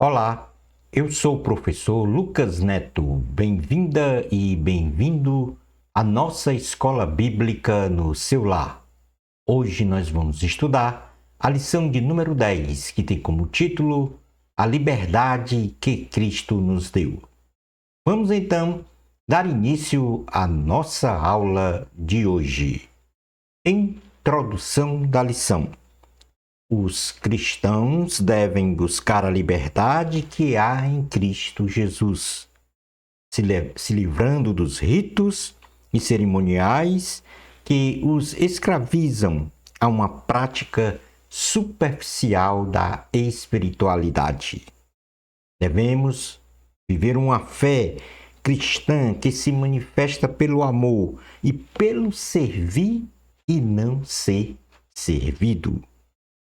Olá, eu sou o professor Lucas Neto. Bem-vinda e bem-vindo à nossa escola bíblica no seu lar. Hoje nós vamos estudar a lição de número 10, que tem como título A Liberdade que Cristo nos deu. Vamos então dar início à nossa aula de hoje. Introdução da lição. Os cristãos devem buscar a liberdade que há em Cristo Jesus, se livrando dos ritos e cerimoniais que os escravizam a uma prática superficial da espiritualidade. Devemos viver uma fé cristã que se manifesta pelo amor e pelo servir e não ser servido.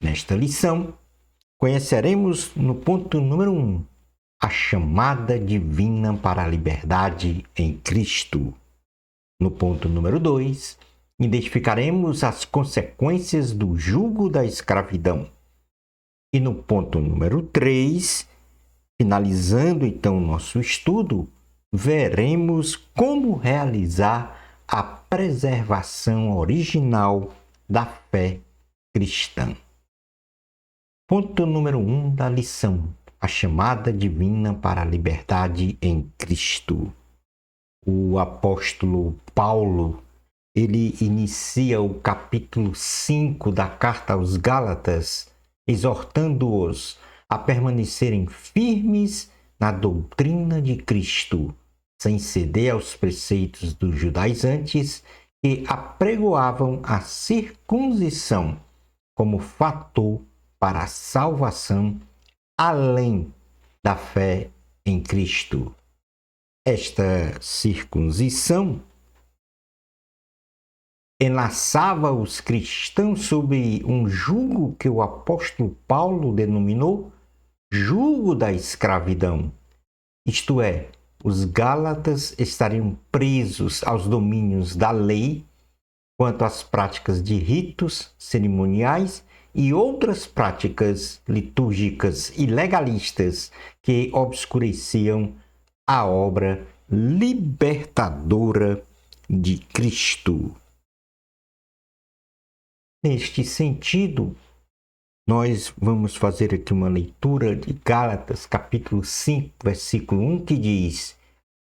Nesta lição, conheceremos no ponto número 1 a chamada divina para a liberdade em Cristo. No ponto número 2, identificaremos as consequências do jugo da escravidão. E no ponto número 3, finalizando então o nosso estudo, veremos como realizar a preservação original da fé cristã. Ponto número 1 da lição: a chamada divina para a liberdade em Cristo. O apóstolo Paulo, ele inicia o capítulo 5 da carta aos Gálatas, exortando-os a permanecerem firmes na doutrina de Cristo, sem ceder aos preceitos dos judaizantes que apregoavam a circuncisão como fator para a salvação além da fé em Cristo. Esta circuncisão enlaçava os cristãos sob um jugo que o apóstolo Paulo denominou jugo da escravidão. Isto é, os gálatas estariam presos aos domínios da lei quanto às práticas de ritos cerimoniais e outras práticas litúrgicas e legalistas que obscureciam a obra libertadora de Cristo. Neste sentido, nós vamos fazer aqui uma leitura de Gálatas, capítulo 5, versículo 1, que diz: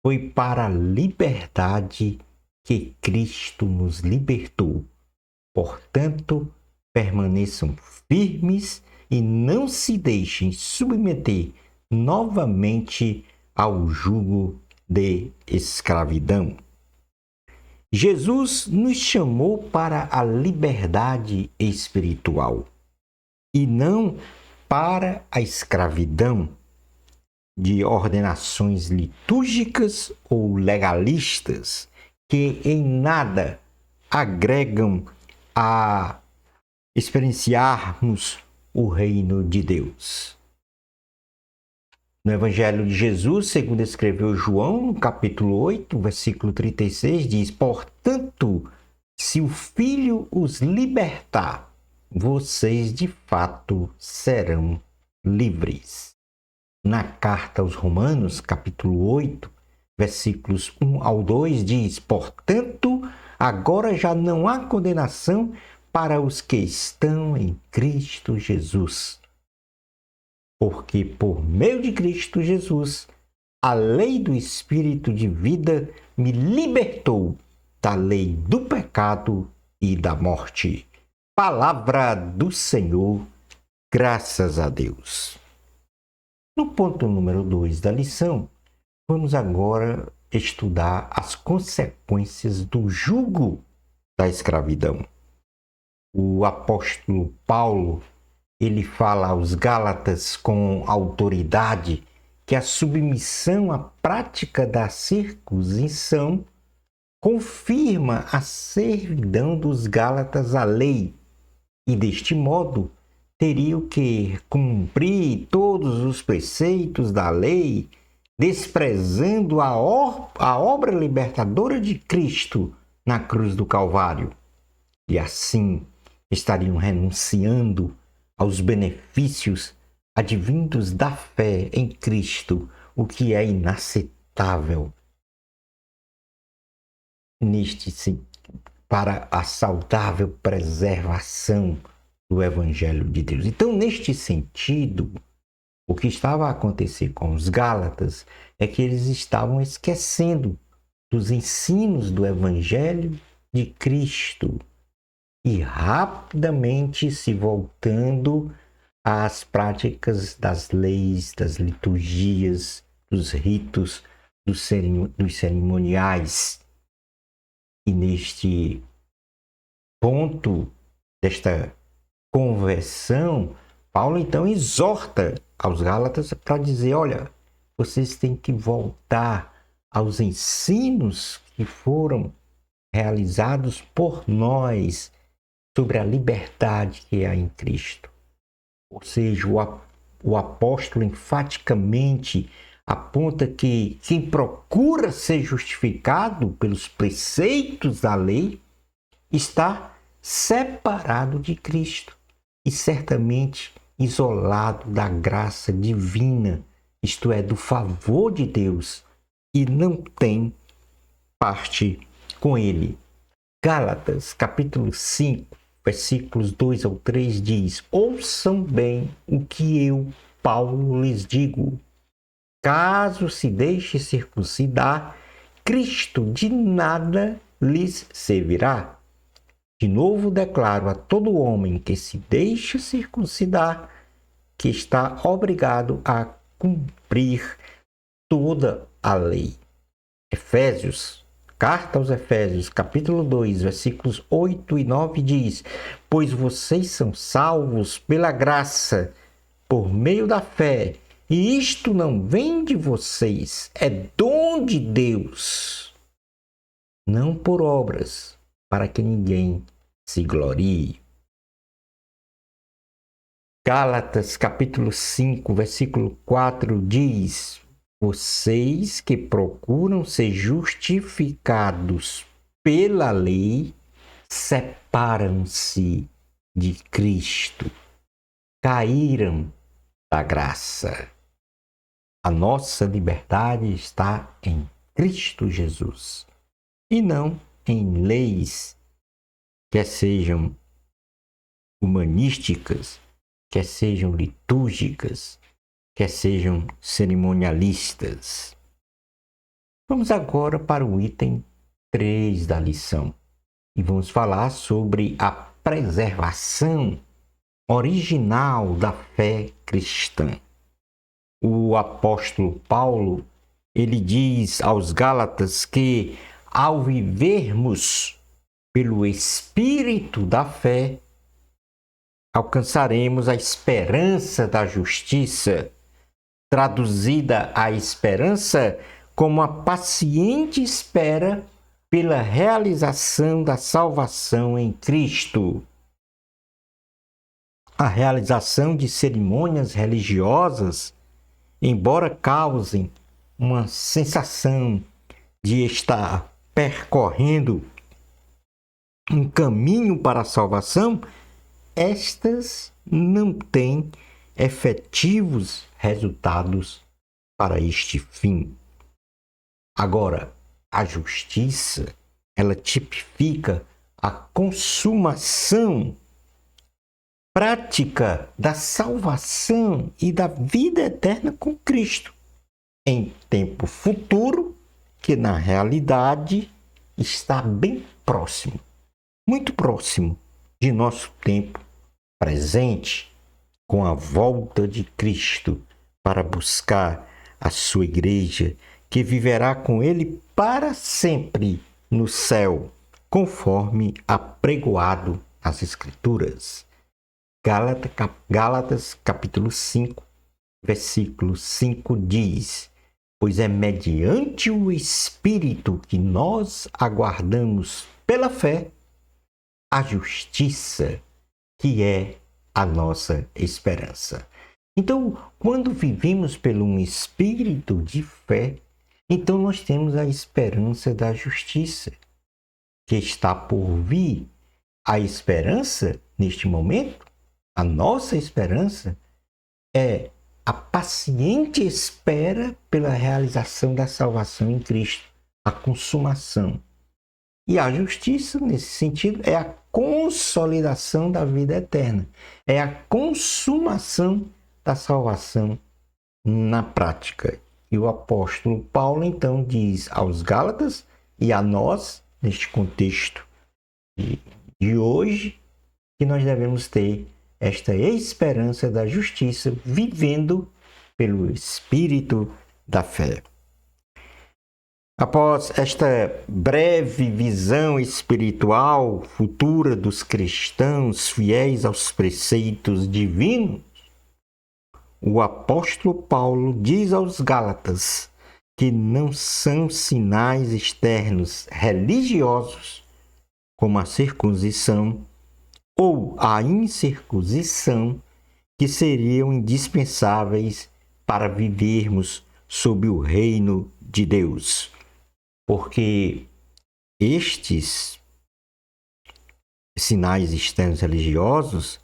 "Foi para a liberdade que Cristo nos libertou. Portanto, permaneçam firmes e não se deixem submeter novamente ao jugo de escravidão." Jesus nos chamou para a liberdade espiritual e não para a escravidão de ordenações litúrgicas ou legalistas que em nada agregam a experienciarmos o reino de Deus. No Evangelho de Jesus, segundo escreveu João, no capítulo 8, versículo 36, diz: "Portanto, se o Filho os libertar, vocês de fato serão livres." Na carta aos Romanos, capítulo 8, versículos 1 ao 2, diz: "Portanto, agora já não há condenação para os que estão em Cristo Jesus. Porque por meio de Cristo Jesus, a lei do Espírito de vida me libertou da lei do pecado e da morte." Palavra do Senhor, graças a Deus. No ponto número 2 da lição, vamos agora estudar as consequências do jugo da escravidão. O apóstolo Paulo, ele fala aos Gálatas com autoridade que a submissão à prática da circuncisão confirma a servidão dos Gálatas à lei e, deste modo, teriam que cumprir todos os preceitos da lei, desprezando a obra libertadora de Cristo na cruz do Calvário. E assim estariam renunciando aos benefícios advindos da fé em Cristo, o que é inaceitável para a saudável preservação do Evangelho de Deus. Então, neste sentido, o que estava a acontecer com os Gálatas é que eles estavam esquecendo dos ensinos do Evangelho de Cristo e rapidamente se voltando às práticas das leis, das liturgias, dos ritos, dos cerimoniais. E neste ponto desta conversão, Paulo então exorta aos Gálatas para dizer, olha, vocês têm que voltar aos ensinos que foram realizados por nós sobre a liberdade que há em Cristo. Ou seja, o apóstolo enfaticamente aponta que quem procura ser justificado pelos preceitos da lei está separado de Cristo e certamente isolado da graça divina, isto é, do favor de Deus, e não tem parte com ele. Gálatas, capítulo 5, versículos 2 ao 3 diz: ouçam bem o que eu, Paulo, lhes digo. Caso se deixe circuncidar, Cristo de nada lhes servirá. De novo declaro a todo homem que se deixa circuncidar que está obrigado a cumprir toda a lei. Carta aos Efésios, capítulo 2, versículos 8 e 9 diz: pois vocês são salvos pela graça, por meio da fé, e isto não vem de vocês, é dom de Deus, não por obras, para que ninguém se glorie. Gálatas, capítulo 5, versículo 4 diz: vocês que procuram ser justificados pela lei, separam-se de Cristo, caíram da graça. A nossa liberdade está em Cristo Jesus e não em leis, quer sejam humanísticas, quer sejam litúrgicas, quer sejam cerimonialistas. Vamos agora para o item 3 da lição e vamos falar sobre a preservação original da fé cristã. O apóstolo Paulo, ele diz aos Gálatas que ao vivermos pelo Espírito da fé, alcançaremos a esperança da justiça, traduzida a esperança como a paciente espera pela realização da salvação em Cristo. A realização de cerimônias religiosas, embora causem uma sensação de estar percorrendo um caminho para a salvação, estas não têm efetivos resultados para este fim. Agora, a justiça, ela tipifica a consumação prática da salvação e da vida eterna com Cristo, em tempo futuro, que na realidade está bem próximo, muito próximo de nosso tempo presente, com a volta de Cristo para buscar a sua igreja, que viverá com ele para sempre no céu, conforme apregoado nas Escrituras. Gálatas, capítulo 5, versículo 5 diz: pois é mediante o Espírito que nós aguardamos pela fé a justiça, que é a nossa esperança. Então, quando vivemos pelo um espírito de fé, então nós temos a esperança da justiça, que está por vir. A esperança, neste momento, a nossa esperança, é a paciente espera pela realização da salvação em Cristo, a consumação. E a justiça, nesse sentido, é a consolidação da vida eterna, é a consumação da salvação na prática. E o apóstolo Paulo, então, diz aos Gálatas e a nós, neste contexto de hoje, que nós devemos ter esta esperança da justiça, vivendo pelo Espírito da fé. Após esta breve visão espiritual futura dos cristãos fiéis aos preceitos divinos, o apóstolo Paulo diz aos Gálatas que não são sinais externos religiosos, como a circuncisão ou a incircuncisão, que seriam indispensáveis para vivermos sob o reino de Deus. Porque estes sinais externos religiosos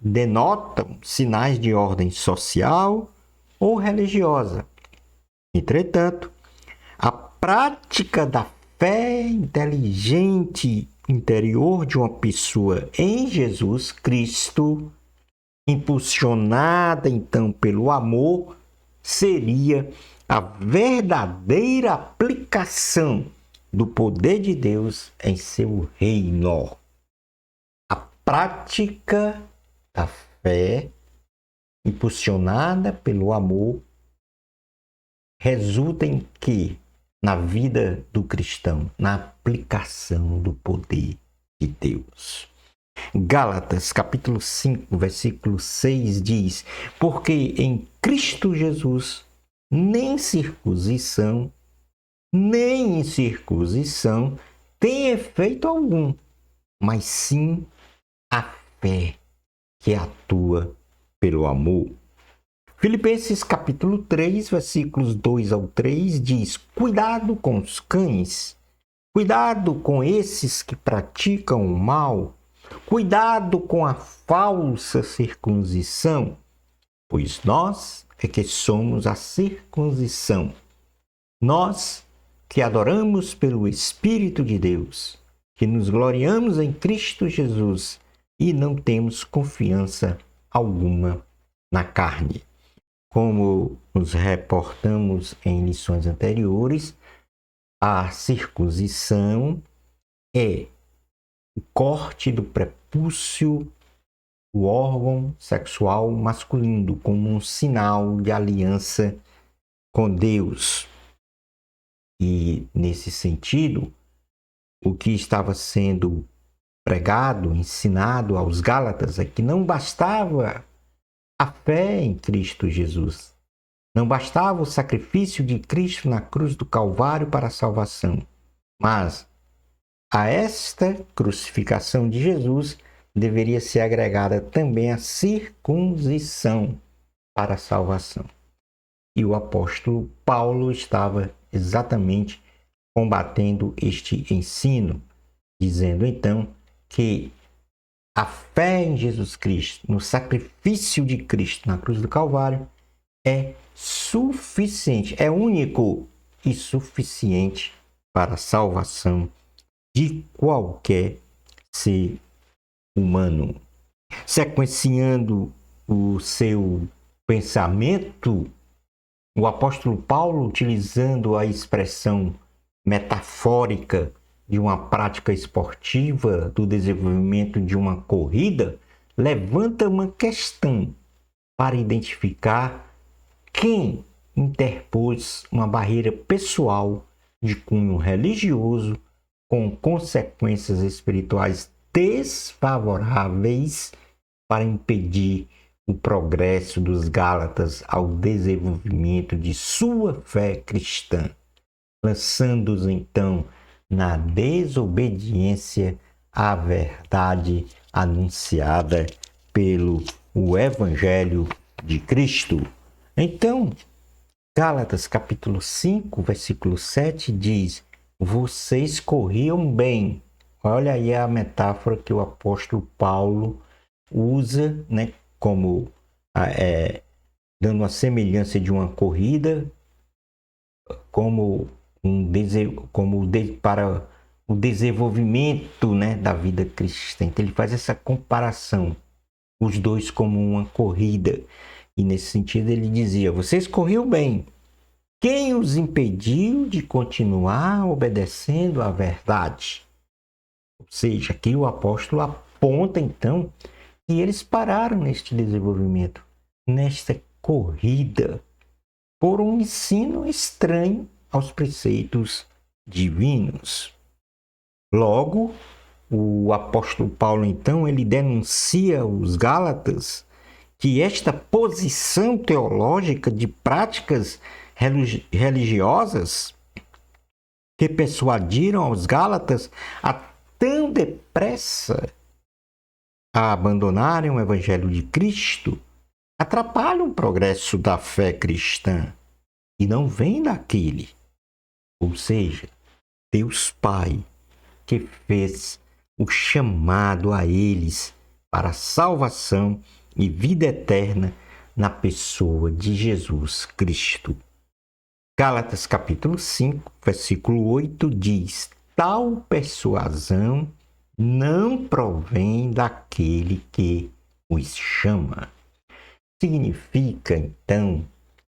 denotam sinais de ordem social ou religiosa. Entretanto, a prática da fé inteligente interior de uma pessoa em Jesus Cristo, impulsionada então pelo amor, seria a verdadeira aplicação do poder de Deus em seu reino. A prática da fé, impulsionada pelo amor, resulta em que? Na vida do cristão, na aplicação do poder de Deus. Gálatas, capítulo 5, versículo 6 diz: porque em Cristo Jesus nem circuncisão, nem incircuncisão tem efeito algum, mas sim a fé que atua pelo amor. Filipenses capítulo 3, versículos 2 ao 3 diz: cuidado com os cães, cuidado com esses que praticam o mal, cuidado com a falsa circuncisão, pois nós é que somos a circuncisão. Nós que adoramos pelo Espírito de Deus, que nos gloriamos em Cristo Jesus e não temos confiança alguma na carne. Como nos reportamos em lições anteriores, a circuncisão é o corte do prepúcio, o órgão sexual masculino, como um sinal de aliança com Deus. E, nesse sentido, o que estava sendo pregado, ensinado aos Gálatas é que não bastava a fé em Cristo Jesus. Não bastava o sacrifício de Cristo na cruz do Calvário para a salvação, mas a esta crucificação de Jesus deveria ser agregada também a circuncisão para a salvação. E o apóstolo Paulo estava exatamente combatendo este ensino, dizendo então que a fé em Jesus Cristo, no sacrifício de Cristo na cruz do Calvário, é suficiente, é único e suficiente para a salvação de qualquer ser humano. Sequenciando o seu pensamento, o apóstolo Paulo, utilizando a expressão metafórica de uma prática esportiva, do desenvolvimento de uma corrida, levanta uma questão para identificar quem interpôs uma barreira pessoal de cunho religioso com consequências espirituais desfavoráveis para impedir o progresso dos Gálatas ao desenvolvimento de sua fé cristã, lançando-os então na desobediência à verdade anunciada pelo Evangelho de Cristo. Então, Gálatas capítulo 5, versículo 7 diz: vocês corriam bem. Olha aí a metáfora que o apóstolo Paulo usa, né, como dando a semelhança de uma corrida para o desenvolvimento, né, da vida cristã. Então, ele faz essa comparação, os dois como uma corrida. E nesse sentido ele dizia: vocês corriam bem. Quem os impediu de continuar obedecendo à verdade? Ou seja, aqui o apóstolo aponta então que eles pararam neste desenvolvimento, nesta corrida, por um ensino estranho aos preceitos divinos. Logo, o apóstolo Paulo, então, ele denuncia aos Gálatas que esta posição teológica de práticas religiosas que persuadiram aos Gálatas a tão depressa a abandonarem o Evangelho de Cristo atrapalham o progresso da fé cristã e não vem daquele, ou seja, Deus Pai, que fez o chamado a eles para a salvação e vida eterna na pessoa de Jesus Cristo. Gálatas capítulo 5, versículo 8 diz: tal persuasão não provém daquele que os chama. Significa, então,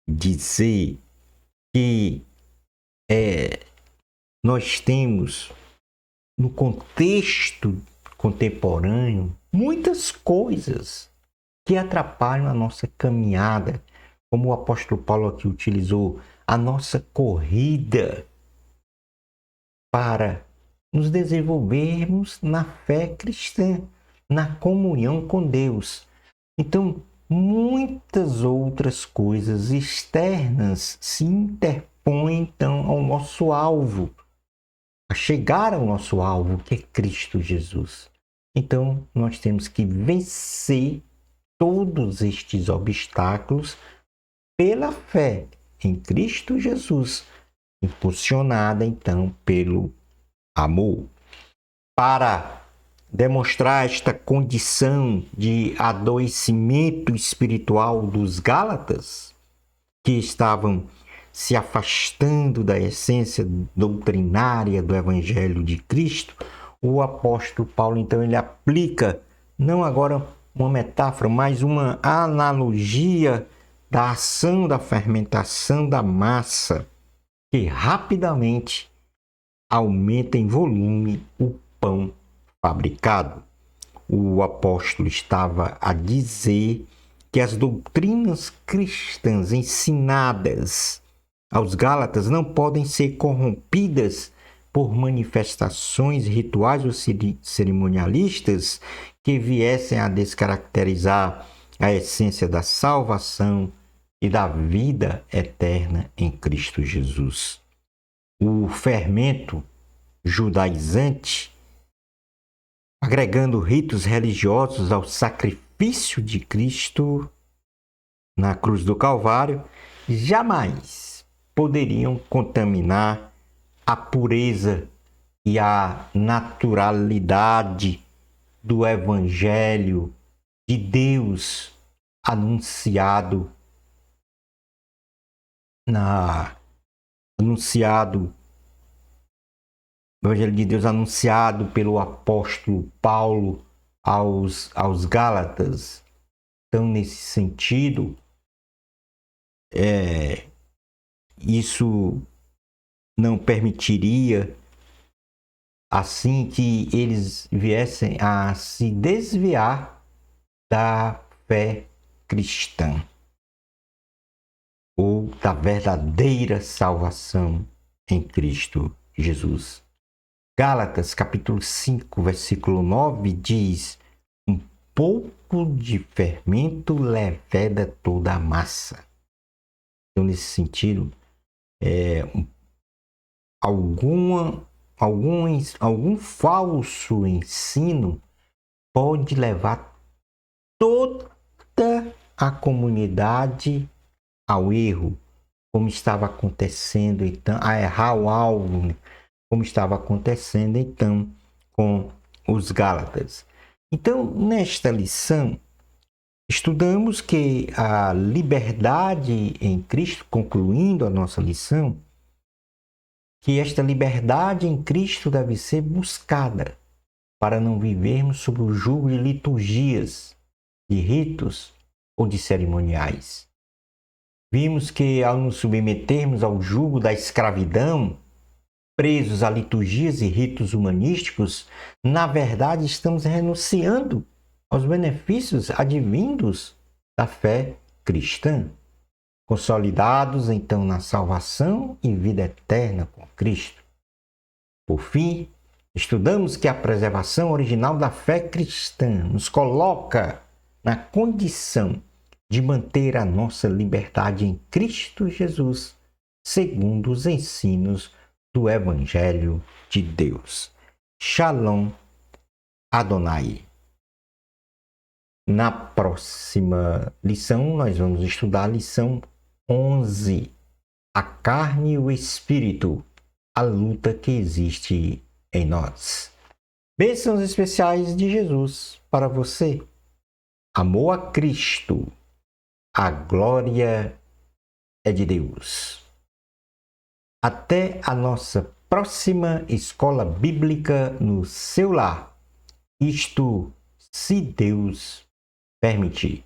dizer que nós temos, no contexto contemporâneo, muitas coisas que atrapalham a nossa caminhada, como o apóstolo Paulo aqui utilizou, a nossa corrida para nos desenvolvermos na fé cristã, na comunhão com Deus. Então, muitas outras coisas externas se interpõem então ao nosso alvo, a chegar ao nosso alvo, que é Cristo Jesus. Então, nós temos que vencer todos estes obstáculos pela fé em Cristo Jesus, impulsionada então pelo amor. Para demonstrar esta condição de adoecimento espiritual dos Gálatas, que estavam se afastando da essência doutrinária do Evangelho de Cristo, o apóstolo Paulo, então, ele aplica, não agora uma metáfora, mas uma analogia da ação da fermentação da massa, que rapidamente aumenta em volume o pão fabricado. O apóstolo estava a dizer que as doutrinas cristãs ensinadas aos Gálatas não podem ser corrompidas por manifestações rituais ou cerimonialistas que viessem a descaracterizar a essência da salvação e da vida eterna em Cristo Jesus. O fermento judaizante, agregando ritos religiosos ao sacrifício de Cristo na cruz do Calvário, jamais poderiam contaminar a pureza e a naturalidade do Evangelho de Deus anunciado o Evangelho de Deus anunciado pelo apóstolo Paulo aos Gálatas. Então, nesse sentido, isso não permitiria assim que eles viessem a se desviar da fé cristã ou da verdadeira salvação em Cristo Jesus. Gálatas, capítulo 5, versículo 9, diz: um pouco de fermento leveda toda a massa. Então, nesse sentido, algum falso ensino pode levar toda a comunidade ao erro, como estava acontecendo então, a errar o alvo, né? Como estava acontecendo então com os Gálatas. Então, nesta lição, Estudamos que a liberdade em Cristo, concluindo a nossa lição, que esta liberdade em Cristo deve ser buscada para não vivermos sob o jugo de liturgias, de ritos ou de cerimoniais. Vimos que ao nos submetermos ao jugo da escravidão, presos a liturgias e ritos humanísticos, na verdade estamos renunciando aos benefícios advindos da fé cristã, consolidados então na salvação e vida eterna com Cristo. Por fim, estudamos que a preservação original da fé cristã nos coloca na condição de manter a nossa liberdade em Cristo Jesus, segundo os ensinos do Evangelho de Deus. Shalom Adonai. Na próxima lição, nós vamos estudar a lição 11. A carne e o espírito, a luta que existe em nós. Bênçãos especiais de Jesus para você. Amor a Cristo. A glória é de Deus. Até a nossa próxima escola bíblica no seu lar. Isto, se Deus permitir.